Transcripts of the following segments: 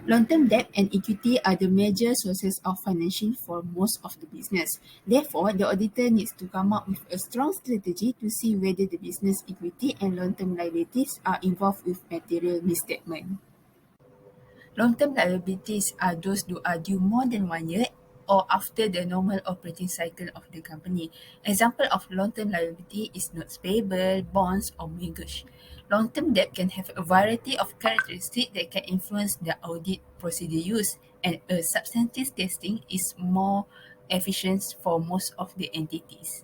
Long-term debt and equity are the major sources of financing for most of the business. Therefore, the auditor needs to come up with a strong strategy to see whether the business equity and long-term liabilities are involved with material misstatement. Long-term liabilities are those that are due more than 1 year or after the normal operating cycle of the company. Example of long-term liability is notes payable, bonds, or mortgage. Long-term debt can have a variety of characteristics that can influence the audit procedure used, and a substantive testing is more efficient for most of the entities.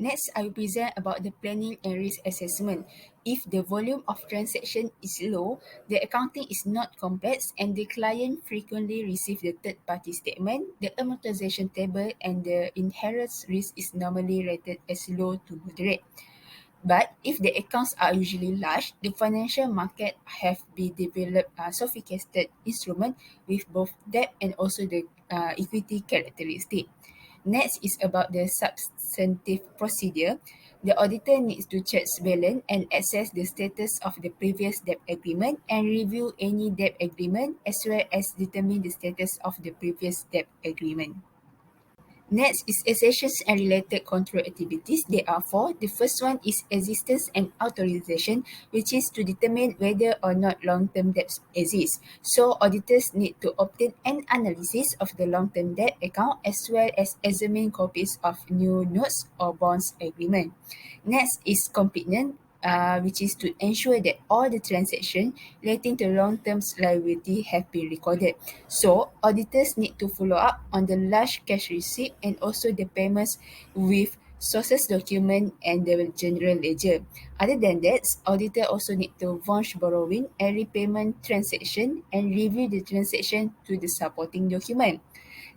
Next, I will present about the planning and risk assessment. If the volume of transaction is low, the accounting is not complex, and the client frequently receives the third-party statement, the amortization table and the inherent risk is normally rated as low to moderate. But if the accounts are usually large, the financial market have been developed sophisticated instrument with both debt and also the equity characteristic. Next is about the substantive procedure. The auditor needs to check balance and assess the status of the previous debt agreement and review any debt agreement as well as determine the status of the previous debt agreement. Next is accessions and related control activities. There are four. The first one is existence and authorization, which is to determine whether or not long-term debts exist. So auditors need to obtain an analysis of the long-term debt account as well as examine copies of new notes or bonds agreement. Next is completeness, which is to ensure that all the transactions relating to long-term liability have been recorded. So, auditors need to follow up on the large cash receipt and also the payments with sources document and the general ledger. Other than that, auditor also need to vouch borrowing and repayment transaction and review the transaction to the supporting document.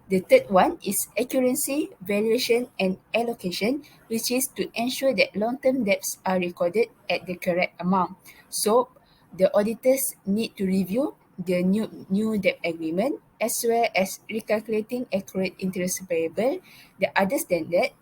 The third one is accuracy, valuation, and allocation, which is to ensure that long-term debts are recorded at the correct amount. So, the auditors need to review the new debt agreement as well as recalculating accurate interest payable. The others than that,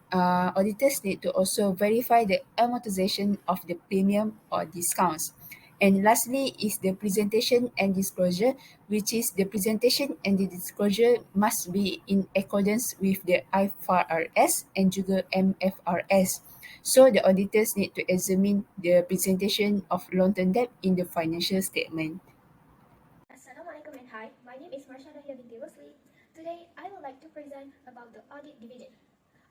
auditors need to also verify the amortization of the premium or discounts. And lastly is the presentation and disclosure, which is the presentation and the disclosure must be in accordance with the IFRS and juga MFRS. So the auditors need to examine the presentation of long-term debt in the financial statement. Assalamualaikum and hi, my name is Marshada Binti Rosli. Today, I would like to present about the audit dividend.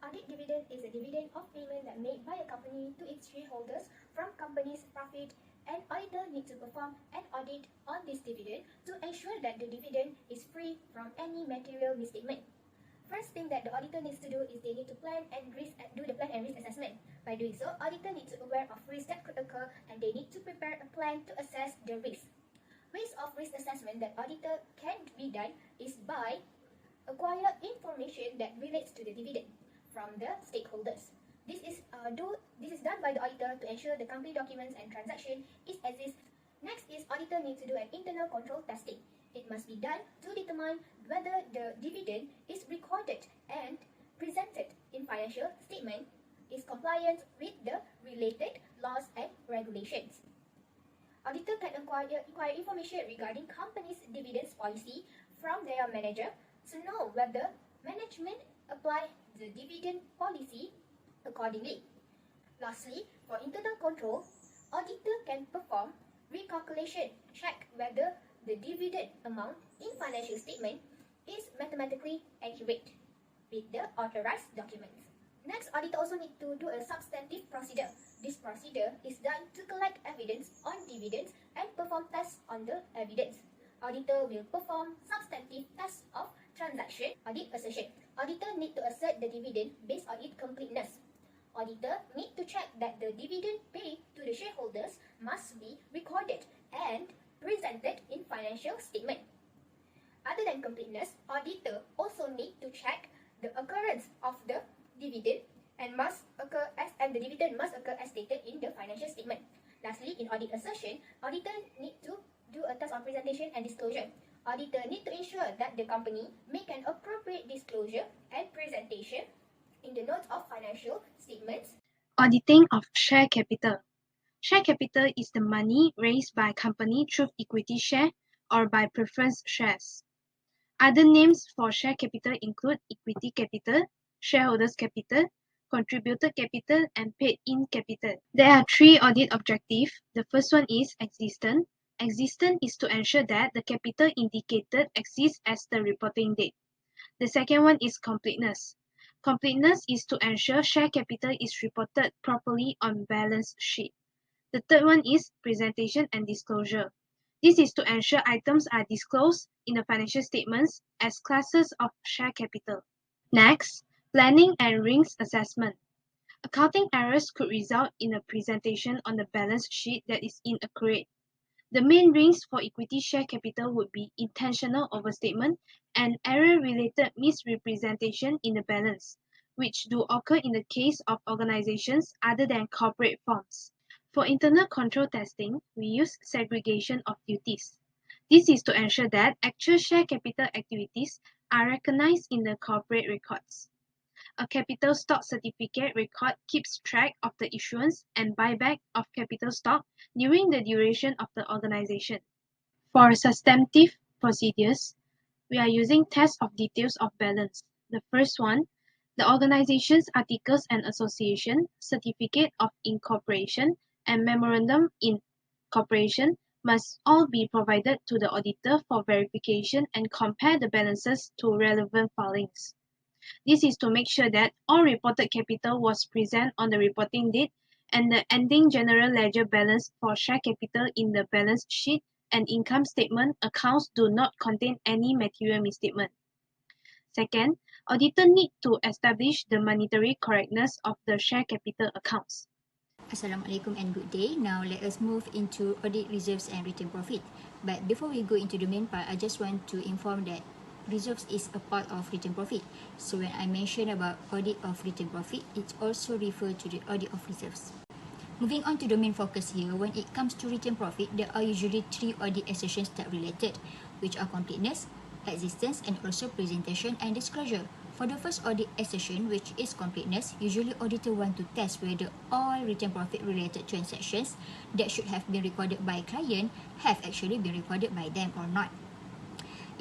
Audit dividend is a dividend of payment that made by a company to its shareholders from company's profit, and auditor need to perform an audit on this dividend to ensure that the dividend is free from any material misstatement. First thing that the auditor needs to do is they need to do the plan and risk assessment. By doing so, auditor needs to be aware of risks that could occur and they need to prepare a plan to assess the risk. Ways of risk assessment that auditor can be done is by acquire information that relates to the dividend from the stakeholders. This is done by the auditor to ensure the company documents and transaction exist. Next is auditor needs to do an internal control testing. It must be done to determine whether the dividend is recorded and presented in financial statement is compliant with the related laws and regulations. Auditor can acquire information regarding company's dividends policy from their manager to know whether management apply the dividend policy accordingly. Lastly, for internal control, auditor can perform recalculation, check whether the dividend amount in financial statement is mathematically accurate with the authorized documents. Next, auditor also need to do a substantive procedure. This procedure is done to collect evidence on dividends and perform tests on the evidence. Auditor will perform substantive tests of transaction audit assertion. Auditor need to assert the dividend based on its completeness. Auditor need to check that the dividend paid to the shareholders must be recorded and presented in financial statement. Other than completeness, auditor also need to check the occurrence of the dividend and the dividend must occur as stated in the financial statement. Lastly, in audit assertion, auditor need to do a test on presentation and disclosure. Auditor need to ensure that the company make an appropriate disclosure and presentation in the notes of financial statements. Auditing of share capital. Share capital is the money raised by company through equity share or by preference shares. Other names for share capital include equity capital, shareholders' capital, contributor capital, and paid-in capital. There are three audit objectives. The first one is existent. Existent is to ensure that the capital indicated exists as the reporting date. The second one is completeness. Completeness is to ensure share capital is reported properly on balance sheet. The third one is presentation and disclosure. This is to ensure items are disclosed in the financial statements as classes of share capital. Next, planning and risk assessment. Accounting errors could result in a presentation on the balance sheet that is inaccurate. The main risk for equity share capital would be intentional overstatement and error-related misrepresentation in the balance, which do occur in the case of organizations other than corporate forms. For internal control testing, we use segregation of duties. This is to ensure that actual share capital activities are recognized in the corporate records. A capital stock certificate record keeps track of the issuance and buyback of capital stock during the duration of the organization. For substantive procedures, we are using test of details of balance. The first one, the organization's articles and association, certificate of incorporation, and memorandum in incorporation must all be provided to the auditor for verification and compare the balances to relevant filings. This is to make sure that all reported capital was present on the reporting date and the ending general ledger balance for share capital in the balance sheet and income statement accounts do not contain any material misstatement. Second, auditor need to establish the monetary correctness of the share capital accounts. Assalamualaikum and good day. Now let us move into audit reserves and retained profit. But before we go into the main part, I just want to inform that reserves is a part of retained profit. So when I mention about audit of retained profit, it also refers to the audit of reserves. Moving on to the main focus here, when it comes to retained profit, there are usually three audit assertions that related, which are completeness, existence, and also presentation and disclosure. For the first audit assertion, which is completeness, usually auditor want to test whether all retained profit related transactions that should have been recorded by client have actually been recorded by them or not.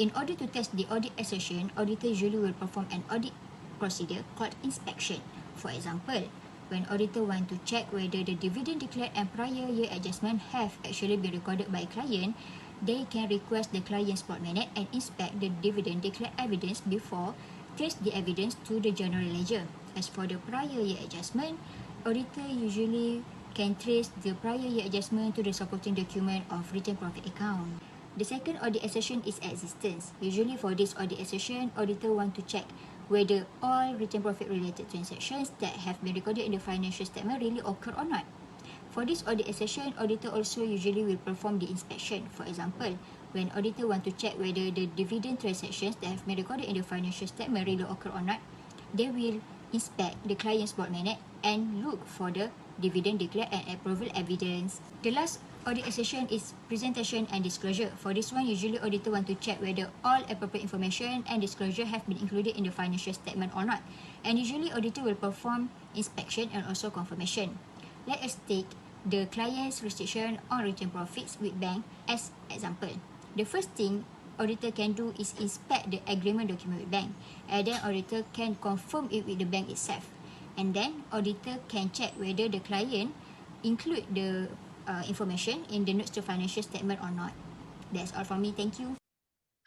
In order to test the audit assertion, auditor usually will perform an audit procedure called inspection. For example, when auditor want to check whether the dividend declared and prior year adjustment have actually been recorded by client, they can request the client's board minute and inspect the dividend declared evidence before trace the evidence to the general ledger. As for the prior year adjustment, auditor usually can trace the prior year adjustment to the supporting document of retained profit account. The second audit assertion is existence. Usually for this audit assertion, auditor want to check whether all retained profit related transactions that have been recorded in the financial statement really occur or not. For this audit assertion, auditor also usually will perform the inspection. For example, when auditor want to check whether the dividend transactions that have been recorded in the financial statement really occur or not, they will inspect the client's board minute and look for the dividend declared and approval evidence. The last audit assertion is presentation and disclosure. For this one, usually auditor want to check whether all appropriate information and disclosure have been included in the financial statement or not. And usually auditor will perform inspection and also confirmation. Let us take the client's restriction on retained profits with bank as example. The first thing auditor can do is inspect the agreement document with bank, and then auditor can confirm it with the bank itself. And then auditor can check whether the client include the information in the notes to financial statement or not. That's all from me. Thank you.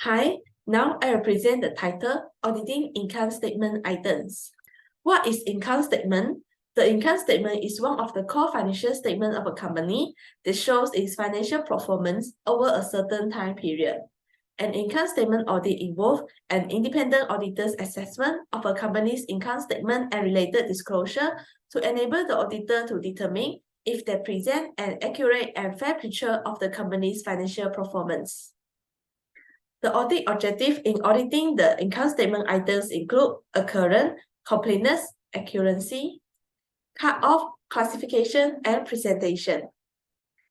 Hi, now I represent the title Auditing Income Statement Items. What is income statement? The income statement is one of the core financial statements of a company that shows its financial performance over a certain time period. An income statement audit involves an independent auditor's assessment of a company's income statement and related disclosure to enable the auditor to determine if they present an accurate and fair picture of the company's financial performance. The audit objective in auditing the income statement items include occurrence, completeness, accuracy, cut-off, classification, and presentation.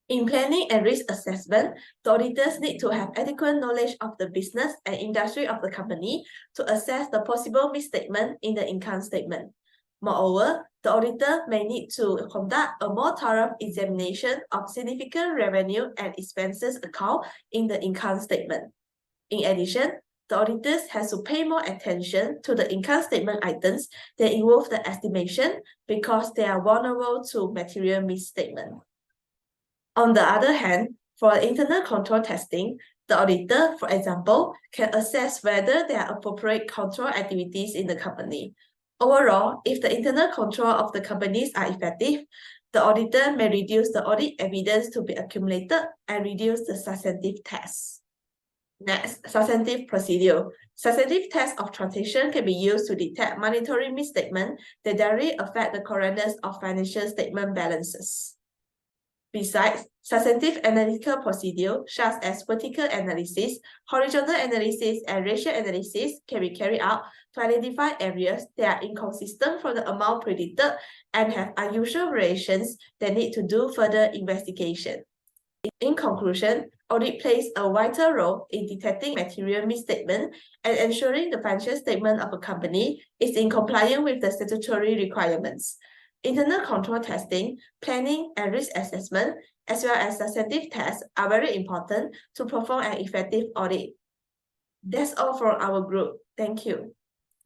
In planning and risk assessment, the auditors need to have adequate knowledge of the business and industry of the company to assess the possible misstatement in the income statement. Moreover, the auditor may need to conduct a more thorough examination of significant revenue and expenses account in the income statement. In addition, the auditors has to pay more attention to the income statement items that involve the estimation because they are vulnerable to material misstatement. On the other hand, for internal control testing, the auditor, for example, can assess whether there are appropriate control activities in the company. Overall, if the internal control of the companies are effective, the auditor may reduce the audit evidence to be accumulated and reduce the substantive tests. Next, substantive procedure. Substantive tests of transaction can be used to detect monetary misstatement that directly affect the correctness of financial statement balances. Besides, substantive analytical procedure such as vertical analysis, horizontal analysis, and ratio analysis can be carried out to identify areas that are inconsistent from the amount predicted and have unusual variations that need to do further investigation. In conclusion, audit plays a vital role in detecting material misstatement and ensuring the financial statement of a company is in compliance with the statutory requirements. Internal control testing, planning, and risk assessment, as well as substantive tests, are very important to perform an effective audit. That's all from our group. Thank you.